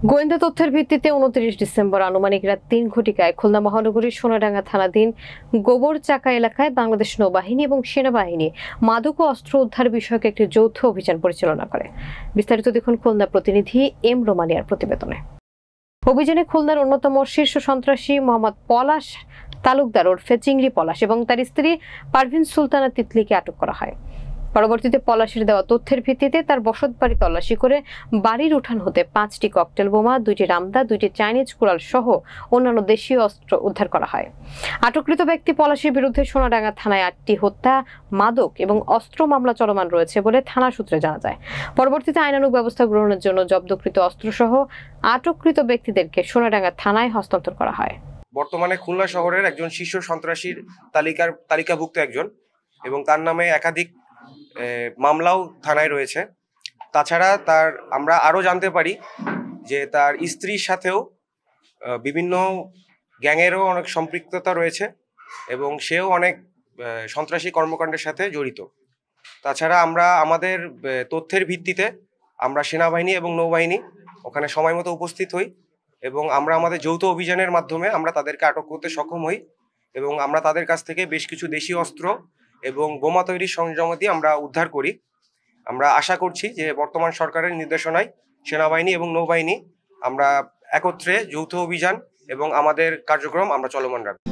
গোয়েন্দা তথ্যের ভিত্তিতে ২৯ ডিসেম্বর আনুমানিক রাত ৩ ঘটিকায় খুলনা মহানগরীর সোনাডাঙ্গা থানাধীন গোবরচাকা এলাকায় বাংলাদেশ নৌবাহিনী এবং সেনাবাহিনী মাদক ও অস্ত্র উদ্ধার বিষয়ক একটি যৌথ অভিযান পরিচালনা করে। বিস্তারিত দেখুন খুলনা প্রতিনিধি এম রোমানিয়ার প্রতিবেদনে। অভিযানে খুলনার অন্যতম শীর্ষ সন্ত্রাসী মোহাম্মদ পলাশ তালুকদার ওরফে চিংড়ি পলাশ এবং তার স্ত্রী পারভিন সুলতানা তিতলিকে আটক করা হয়। পরবর্তীতে পলাশের দেওয়া তথ্যের ভিত্তিতে তার বসতবাড়ি তল্লাশি করে বাড়ির উঠান হতে 5টি ককটেল বোমা, 2টি রামদা, 2টি চাইনিজ কুড়াল সহ অন্যান্য দেশীয় অস্ত্র উদ্ধার করা হয়। আটককৃত ব্যক্তি পলাশের বিরুদ্ধে সোনাডাঙ্গা থানায় 8টি হত্যা, মাদক এবং অস্ত্র মামলা চলমান রয়েছে বলে থানা সূত্রে জানা যায়। পরবর্তীতে আইনানুগ ব্যবস্থা গ্রহণের জন্য জব্দকৃত অস্ত্রসহ আটককৃত ব্যক্তিদেরকে সোনাডাঙ্গা থানায় হস্তান্তর করা হয়। বর্তমানে খুলনা শহরের একজন শীর্ষ সন্ত্রাসীর তালিকাভুক্ত একজন, এবং তার নামে একাধিক মামলাও থানায় রয়েছে। তাছাড়া আমরা আরও জানতে পারি যে তার স্ত্রীর সাথেও বিভিন্ন গ্যাংয়েরও অনেক সম্পৃক্ততা রয়েছে এবং সেও অনেক সন্ত্রাসী কর্মকাণ্ডের সাথে জড়িত। তাছাড়া আমরা আমাদের তথ্যের ভিত্তিতে আমরা সেনাবাহিনী এবং নৌবাহিনী ওখানে সময় মতো উপস্থিত হই এবং আমরা আমাদের যৌথ অভিযানের মাধ্যমে আমরা তাদেরকে আটক করতে সক্ষম হই এবং আমরা তাদের কাছ থেকে বেশ কিছু দেশীয় অস্ত্র এবং বোমা তৈরির সরঞ্জামাদি আমরা উদ্ধার করি। আমরা আশা করছি যে বর্তমান সরকারের নির্দেশনায় সেনাবাহিনী এবং নৌবাহিনী আমরা একত্রে যৌথ অভিযান এবং আমাদের কার্যক্রম আমরা চলমান রাখব।